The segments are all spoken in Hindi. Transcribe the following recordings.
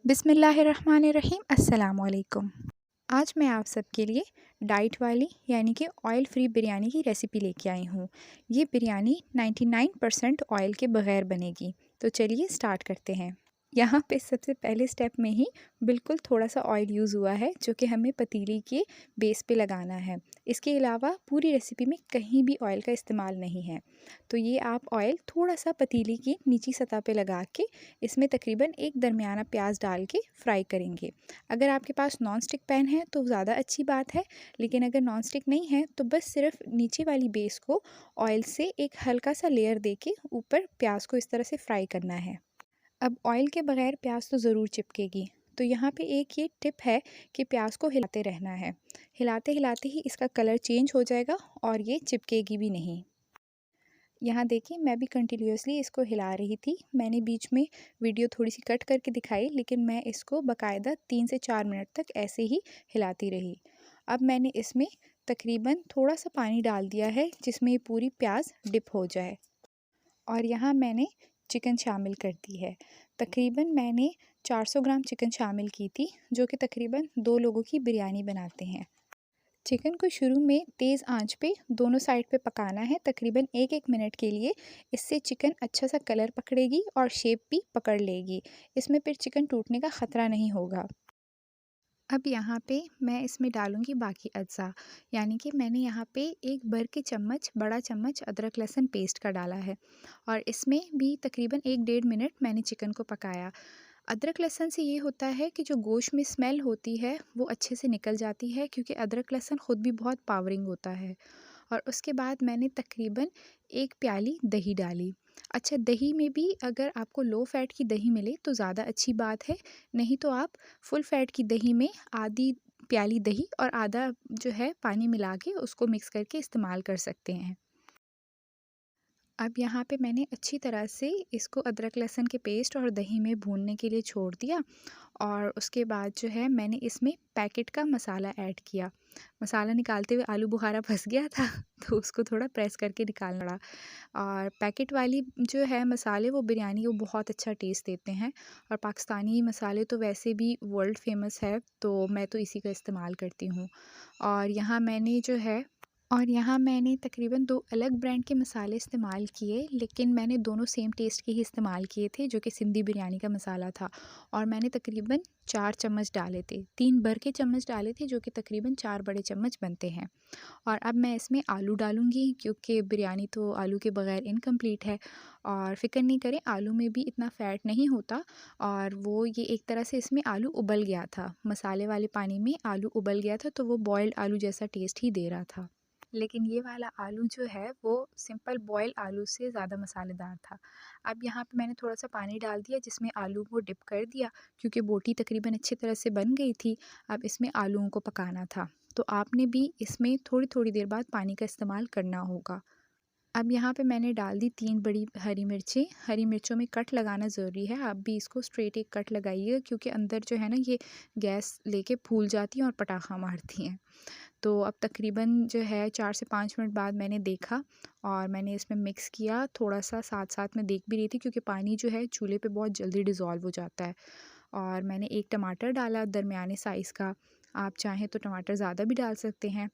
बिस्मिल्लाहिर्रहमानिर्रहीम अस्सलाम वालेकुम। आज मैं आप सबके लिए डाइट वाली यानी कि ऑयल फ्री बिरयानी की रेसिपी लेके आई हूँ। ये बिरयानी 99% ऑयल के बग़ैर बनेगी। तो चलिए स्टार्ट करते हैं। यहाँ पे सबसे पहले स्टेप में ही बिल्कुल थोड़ा सा ऑयल यूज़ हुआ है जो कि हमें पतीली के बेस पे लगाना है। इसके अलावा पूरी रेसिपी में कहीं भी ऑयल का इस्तेमाल नहीं है। तो ये आप ऑयल थोड़ा सा पतीली की निचली सतह पे लगा के इसमें तकरीबन एक दरमियाना प्याज डाल के फ्राई करेंगे। अगर आपके पास नॉन स्टिक पैन है तो ज़्यादा अच्छी बात है, लेकिन अगर नॉन स्टिक नहीं है तो बस सिर्फ नीचे वाली बेस को ऑयल से एक हल्का सा लेयर दे के ऊपर प्याज को इस तरह से फ्राई करना है। अब ऑयल के बगैर प्याज तो ज़रूर चिपकेगी, तो यहाँ पे एक ये टिप है कि प्याज को हिलाते रहना है। हिलाते हिलाते ही इसका कलर चेंज हो जाएगा और ये चिपकेगी भी नहीं। यहाँ देखिए मैं भी कंटिन्यूअसली इसको हिला रही थी। मैंने बीच में वीडियो थोड़ी सी कट करके दिखाई, लेकिन मैं इसको बाकायदा 3 से 4 मिनट तक ऐसे ही हिलाती रही। अब मैंने इसमें तकरीबन थोड़ा सा पानी डाल दिया है जिसमें ये पूरी प्याज डिप हो जाए। और यहाँ मैंने चिकन शामिल कर दी है। तकरीबन मैंने 400 ग्राम चिकन शामिल की थी, जो कि तकरीबन 2 लोगों की बिरयानी बनाते हैं। चिकन को शुरू में तेज़ आंच पे दोनों साइड पे पकाना है तकरीबन 1-1 मिनट के लिए। इससे चिकन अच्छा सा कलर पकड़ेगी और शेप भी पकड़ लेगी। इसमें फिर चिकन टूटने का ख़तरा नहीं होगा। अब यहाँ पे मैं इसमें डालूँगी बाकी अज्जा, यानी कि मैंने यहाँ पे एक भर के चम्मच बड़ा चम्मच अदरक लहसुन पेस्ट का डाला है और इसमें भी तकरीबन 1-1.5 मिनट मैंने चिकन को पकाया। अदरक लहसुन से ये होता है कि जो गोश्त में स्मेल होती है वो अच्छे से निकल जाती है, क्योंकि अदरक लहसुन ख़ुद भी बहुत पावरिंग होता है। और उसके बाद मैंने तकरीबन 1 प्याली दही डाली। अच्छा, दही में भी अगर आपको लो फ़ैट की दही मिले तो ज़्यादा अच्छी बात है, नहीं तो आप फुल फ़ैट की दही में आधी प्याली दही और आधा जो है पानी मिला के उसको मिक्स करके इस्तेमाल कर सकते हैं। अब यहाँ पे मैंने अच्छी तरह से इसको अदरक लहसुन के पेस्ट और दही में भूनने के लिए छोड़ दिया और उसके बाद जो है मैंने इसमें पैकेट का मसाला ऐड किया। मसाला निकालते हुए आलू बुखारा फँस गया था तो उसको थोड़ा प्रेस करके निकालना पड़ा। और पैकेट वाली जो है मसाले वो बिरयानी को बहुत अच्छा टेस्ट देते हैं और पाकिस्तानी मसाले तो वैसे भी वर्ल्ड फेमस है, तो मैं तो इसी का इस्तेमाल करती हूँ। और यहाँ मैंने जो है तकरीबन 2 अलग ब्रांड के मसाले इस्तेमाल किए, लेकिन मैंने दोनों सेम टेस्ट के ही इस्तेमाल किए थे, जो कि सिंधी बिरयानी का मसाला था। और मैंने तकरीबन 4 चम्मच डाले थे, 3 भर के चम्मच डाले थे, जो कि तकरीबन 4 बड़े चम्मच बनते हैं। और अब मैं इसमें आलू डालूँगी, क्योंकि बिरयानी तो आलू के बगैर इनकम्प्लीट है। और फ़िक्र नहीं करें, आलू में भी इतना फ़ैट नहीं होता और वो ये एक तरह से इसमें आलू उबल गया था। मसाले वाले पानी में आलू उबल गया था, तो वो बॉइल्ड आलू जैसा टेस्ट ही दे रहा था। लेकिन ये वाला आलू जो है वो सिंपल बॉयल आलू से ज़्यादा मसालेदार था। अब यहाँ पे मैंने थोड़ा-सा पानी डाल दिया जिसमें आलू को डिप कर दिया, क्योंकि बोटी तकरीबन अच्छी तरह से बन गई थी। अब इसमें आलूओं को पकाना था, तो आपने भी इसमें थोड़ी-थोड़ी देर बाद पानी का इस्तेमाल करना होगा। अब यहाँ पे मैंने डाल दी 3 बड़ी हरी मिर्चें। हरी मिर्चों में कट लगाना ज़रूरी है, आप भी इसको स्ट्रेट एक कट लगाइएगा, क्योंकि अंदर जो है ना ये गैस लेके फूल जाती हैं और पटाखा मारती हैं। तो अब तकरीबन जो है 4 से 5 मिनट बाद मैंने देखा और मैंने इसमें मिक्स किया, थोड़ा-सा साथ-साथ मैं देख भी रही थी, क्योंकि पानी जो है चूल्हे पे बहुत जल्दी डिज़ोल्व हो जाता है। और मैंने 1 टमाटर डाला दरमियाने साइज़ का, आप चाहें तो टमाटर ज़्यादा भी डाल सकते हैं।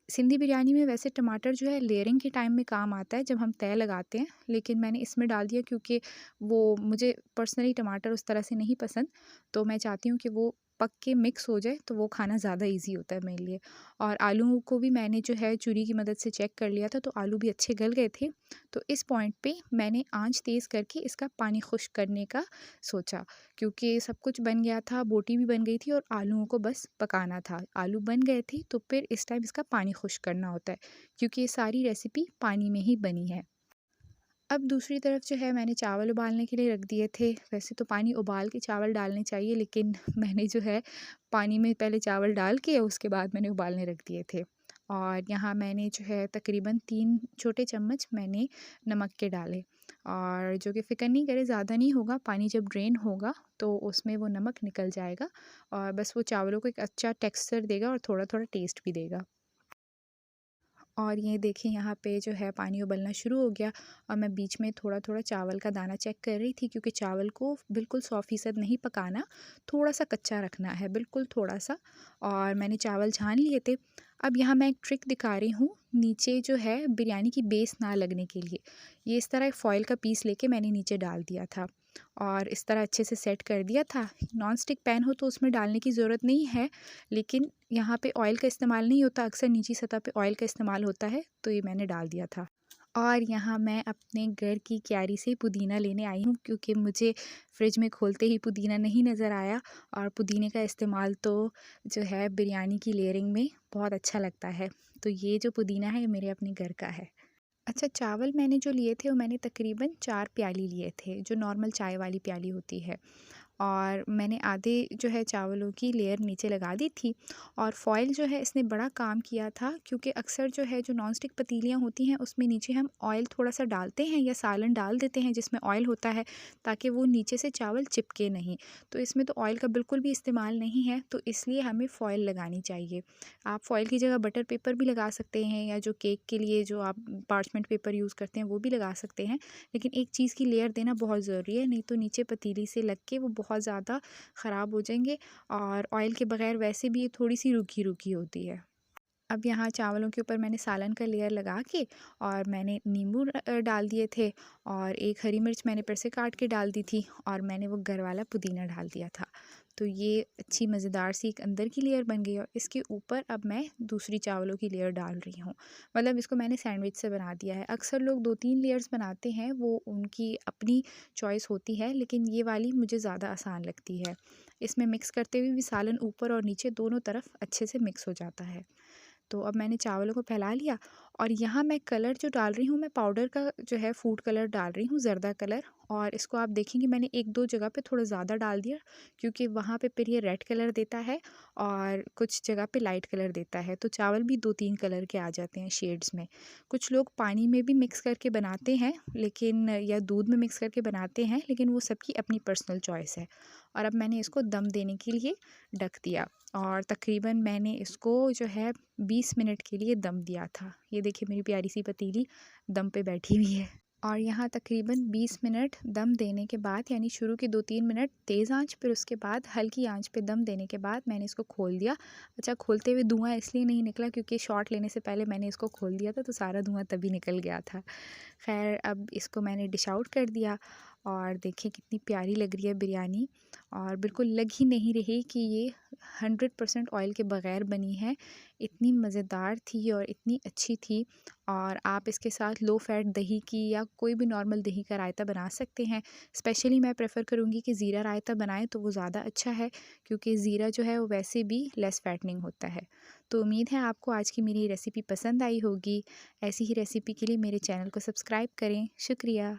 सिंधी बिरयानी में वैसे टमाटर जो है लेयरिंग के टाइम में काम आता है, जब हम तह लगाते हैं, लेकिन मैंने इसमें डाल दिया क्योंकि वो मुझे पर्सनली टमाटर उस तरह से नहीं पसंद, तो मैं चाहती हूँ कि वो पक के मिक्स हो जाए, तो वो खाना ज़्यादा ईज़ी होता है मेरे लिए। और आलूओं को भी मैंने जो है छुरी की मदद से चेक कर लिया था, तो आलू भी अच्छे गल गए थे। तो इस पॉइंट पे मैंने आँच तेज़ करके इसका पानी खुश्क करने का सोचा, क्योंकि सब कुछ बन गया था, बोटी भी बन गई थी और आलूओं को बस पकाना था। आलू बन गए थे, तो फिर इस टाइम इसका पानी खुश्क करना होता है, क्योंकि ये सारी रेसिपी पानी में ही बनी है। अब दूसरी तरफ जो है मैंने चावल उबालने के लिए रख दिए थे। वैसे तो पानी उबाल के चावल डालने चाहिए, लेकिन मैंने जो है पानी में पहले चावल डाल के उसके बाद मैंने उबालने रख दिए थे। और यहाँ मैंने जो है तकरीबन 3 छोटे चम्मच मैंने नमक के डाले, और जो कि फ़िक्र नहीं करें ज़्यादा नहीं होगा, पानी जब ड्रेन होगा तो उसमें वो नमक निकल जाएगा और बस वो चावलों को एक अच्छा टेक्सचर देगा और थोड़ा-थोड़ा टेस्ट भी देगा। और ये देखिए यहाँ पे जो है पानी उबलना शुरू हो गया और मैं बीच में थोड़ा-थोड़ा चावल का दाना चेक कर रही थी, क्योंकि चावल को बिल्कुल 100% नहीं पकाना, थोड़ा-सा कच्चा रखना है, बिल्कुल थोड़ा-सा। और मैंने चावल छान लिए थे। अब यहाँ मैं एक ट्रिक दिखा रही हूँ, नीचे जो है बिरयानी की बेस ना लगने के लिए, ये इस तरह एक फ़ॉइल का पीस लेके मैंने नीचे डाल दिया था और इस तरह अच्छे से सेट कर दिया था। नॉन स्टिक पैन हो तो उसमें डालने की ज़रूरत नहीं है, लेकिन यहाँ पे ऑयल का इस्तेमाल नहीं होता, अक्सर निची सतह पे ऑयल का इस्तेमाल होता है, तो ये मैंने डाल दिया था। और यहाँ मैं अपने घर की क्यारी से पुदीना लेने आई हूँ, क्योंकि मुझे फ्रिज में खोलते ही पुदीना नहीं नज़र आया और पुदीने का इस्तेमाल तो जो है बिरयानी की लेयरिंग में बहुत अच्छा लगता है। तो ये जो पुदीना है ये मेरे अपने घर का है। अच्छा, चावल मैंने जो लिए थे वो मैंने तकरीबन 4 प्याली लिए थे, जो नॉर्मल चाय वाली प्याली होती है। और मैंने आधे जो है चावलों की लेयर नीचे लगा दी थी। और फ़ॉइल जो है इसने बड़ा काम किया था, क्योंकि अक्सर जो है जो नॉन स्टिक पतीलियाँ होती हैं उसमें नीचे हम ऑयल थोड़ा-सा डालते हैं या सालन डाल देते हैं जिसमें ऑयल होता है, ताकि वो नीचे से चावल चिपके नहीं। तो इसमें तो ऑयल का बिल्कुल भी इस्तेमाल नहीं है, तो इसलिए हमें फ़ॉइल लगानी चाहिए। आप फ़ॉइल की जगह बटर पेपर भी लगा सकते हैं, या जो केक के लिए जो आप पार्चमेंट पेपर यूज़ करते हैं वो भी लगा सकते हैं। लेकिन एक चीज़ की लेयर देना बहुत ज़रूरी है, नहीं तो नीचे पतीली से लग के वो बहुत ज़्यादा ख़राब हो जाएंगे। और ऑयल के बग़ैर वैसे भी ये थोड़ी-सी रूखी-रूखी होती है। अब यहाँ चावलों के ऊपर मैंने सालन का लेयर लगा के और मैंने नींबू डाल दिए थे, और एक हरी मिर्च मैंने फिर से काट के डाल दी थी, और मैंने वो घर वाला पुदीना डाल दिया था। तो ये अच्छी मज़ेदार सी एक अंदर की लेयर बन गई, और इसके ऊपर अब मैं दूसरी चावलों की लेयर डाल रही हूँ। मतलब इसको मैंने सैंडविच से बना दिया है। अक्सर लोग 2-3 लेयर्स बनाते हैं, वो उनकी अपनी चॉइस होती है, लेकिन ये वाली मुझे ज़्यादा आसान लगती है। इसमें मिक्स करते हुए भी सालन ऊपर और नीचे दोनों तरफ अच्छे से मिक्स हो जाता है। तो अब मैंने चावलों को फैला लिया, और यहाँ मैं कलर जो डाल रही हूँ, मैं पाउडर का जो है फूड कलर डाल रही हूँ, ज़र्दा कलर। और इसको आप देखेंगे मैंने 1-2 जगह पे थोड़ा ज़्यादा डाल दिया, क्योंकि वहाँ पे फिर ये रेड कलर देता है और कुछ जगह पे लाइट कलर देता है, तो चावल भी 2-3 कलर के आ जाते हैं शेड्स में। कुछ लोग पानी में भी मिक्स करके बनाते हैं, लेकिन या दूध में मिक्स करके बनाते हैं, लेकिन वो सबकी अपनी पर्सनल चॉइस है। और अब मैंने इसको दम देने के लिए ढक दिया, और तकरीबन मैंने इसको जो है 20 मिनट के लिए दम दिया था। ये देखिए मेरी प्यारी सी पतीली दम पे बैठी हुई है। और यहाँ तकरीबन 20 मिनट दम देने के बाद, यानी शुरू के 2-3 मिनट तेज़ आंच, फिर उसके बाद हल्की आंच पे दम देने के बाद मैंने इसको खोल दिया। अच्छा, खोलते हुए धुआँ इसलिए नहीं निकला क्योंकि शॉट लेने से पहले मैंने इसको खोल दिया था, तो सारा धुआँ तभी निकल गया था। ख़ैर, अब इसको मैंने डिश आउट कर दिया, और देखिए कितनी प्यारी लग रही है बिरयानी, और बिल्कुल लग ही नहीं रही कि ये 100% ऑयल के बग़ैर बनी है। इतनी मज़ेदार थी और इतनी अच्छी थी। और आप इसके साथ लो फ़ैट दही की या कोई भी नॉर्मल दही का रायता बना सकते हैं। स्पेशली मैं प्रेफ़र करूँगी कि ज़ीरा रायता बनाएँ तो वो ज़्यादा अच्छा है, क्योंकि ज़ीरा जो है वो वैसे भी लेस फ़ैटनिंग होता है। तो उम्मीद है आपको आज की मेरी रेसिपी पसंद आई होगी। ऐसी ही रेसिपी के लिए मेरे चैनल को सब्सक्राइब करें। शुक्रिया।